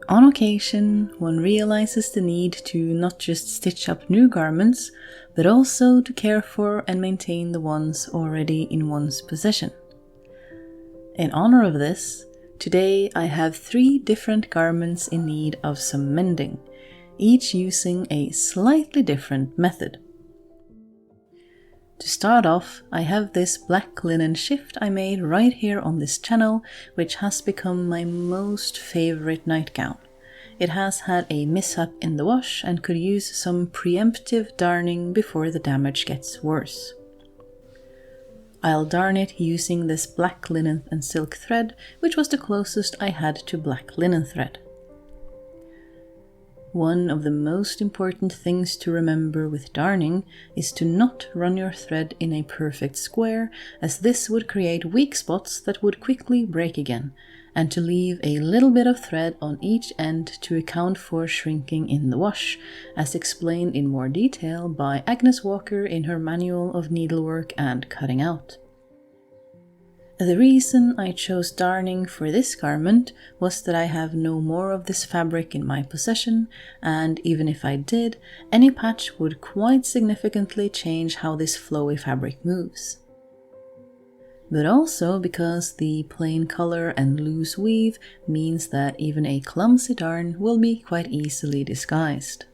On occasion, one realizes the need to not just stitch up new garments, but also to care for and maintain the ones already in one's possession. In honor of this, today I have 3 different garments in need of some mending, each using a slightly different method. To start off, I have this black linen shift I made right here on this channel, which has become my most favorite nightgown. It has had a mishap in the wash and could use some preemptive darning before the damage gets worse. I'll darn it using this black linen and silk thread, which was the closest I had to black linen thread. One of the most important things to remember with darning is to not run your thread in a perfect square, as this would create weak spots that would quickly break again, and to leave a little bit of thread on each end to account for shrinking in the wash, as explained in more detail by Agnes Walker in her Manual of Needlework and Cutting Out. The reason I chose darning for this garment was that I have no more of this fabric in my possession, and even if I did, any patch would quite significantly change how this flowy fabric moves. But also because the plain color and loose weave means that even a clumsy darn will be quite easily disguised.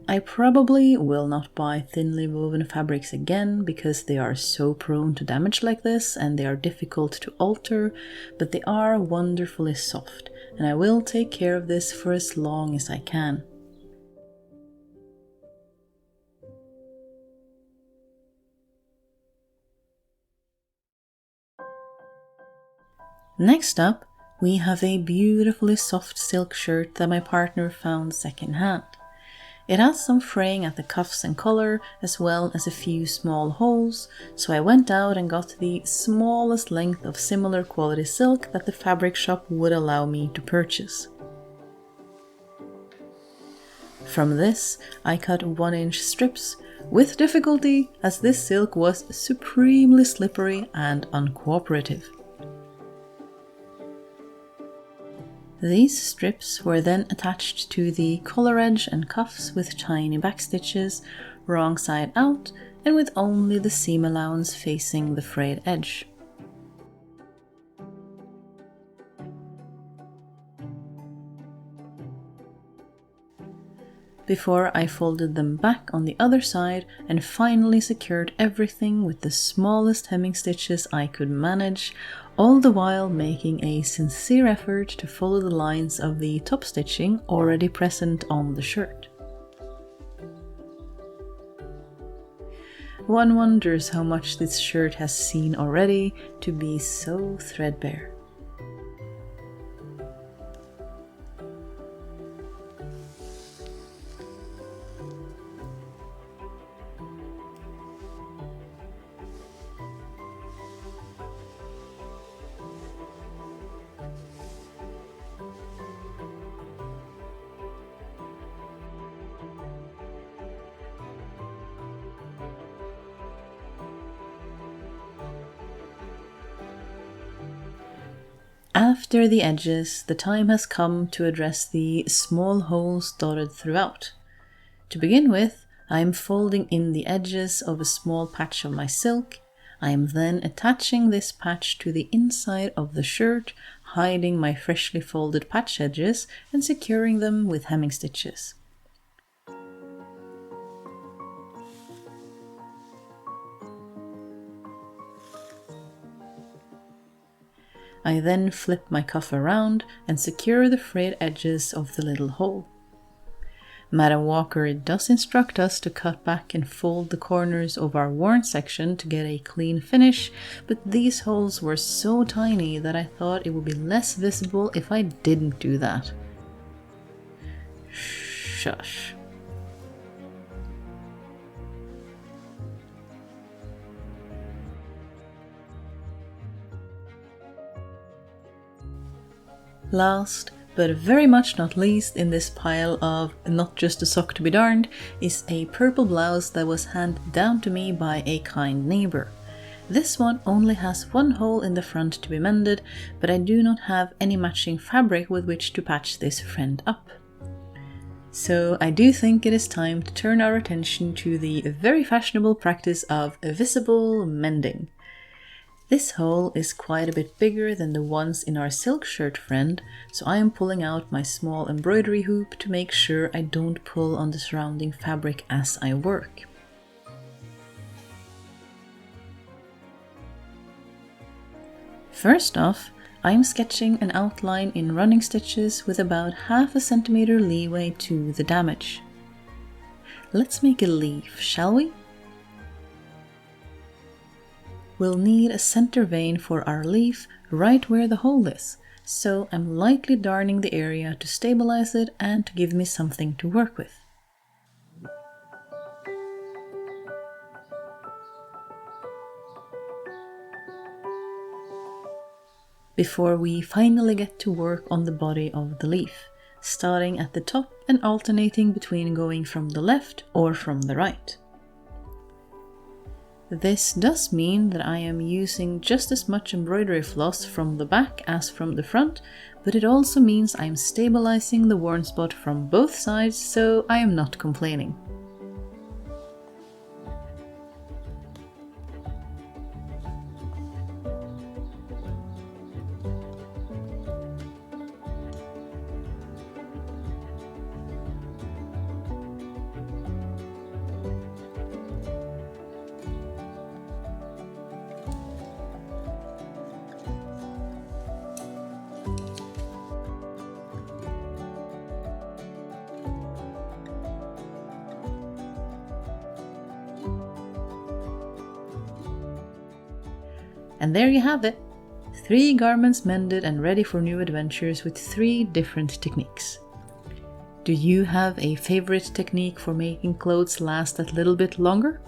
I probably will not buy thinly woven fabrics again because they are so prone to damage like this and they are difficult to alter, but they are wonderfully soft, and I will take care of this for as long as I can. Next up, we have a beautifully soft silk shirt that my partner found secondhand. It has some fraying at the cuffs and collar, as well as a few small holes, so I went out and got the smallest length of similar quality silk that the fabric shop would allow me to purchase. From this, I cut 1-inch strips, with difficulty, as this silk was supremely slippery and uncooperative. These strips were then attached to the collar edge and cuffs with tiny backstitches, wrong side out, and with only the seam allowance facing the frayed edge. Before I folded them back on the other side and finally secured everything with the smallest hemming stitches I could manage, all the while making a sincere effort to follow the lines of the top stitching already present on the shirt. One wonders how much this shirt has seen already to be so threadbare. After the edges, the time has come to address the small holes dotted throughout. To begin with, I am folding in the edges of a small patch of my silk. I am then attaching this patch to the inside of the shirt, hiding my freshly folded patch edges and securing them with hemming stitches. I then flip my cuff around and secure the frayed edges of the little hole. Madam Walker does instruct us to cut back and fold the corners of our worn section to get a clean finish, but these holes were so tiny that I thought it would be less visible if I didn't do that. Shush. Last, but very much not least in this pile of not just a sock to be darned, is a purple blouse that was handed down to me by a kind neighbor. This one only has one hole in the front to be mended, but I do not have any matching fabric with which to patch this friend up. So I do think it is time to turn our attention to the very fashionable practice of visible mending. This hole is quite a bit bigger than the ones in our silk shirt friend, so I am pulling out my small embroidery hoop to make sure I don't pull on the surrounding fabric as I work. First off, I am sketching an outline in running stitches with about ½ centimeter leeway to the damage. Let's make a leaf, shall we? We'll need a center vein for our leaf right where the hole is, so I'm lightly darning the area to stabilize it and to give me something to work with. Before we finally get to work on the body of the leaf, starting at the top and alternating between going from the left or from the right. This does mean that I am using just as much embroidery floss from the back as from the front, but it also means I am stabilizing the worn spot from both sides, so I am not complaining. And there you have it! 3 garments mended and ready for new adventures with 3 different techniques. Do you have a favorite technique for making clothes last a little bit longer?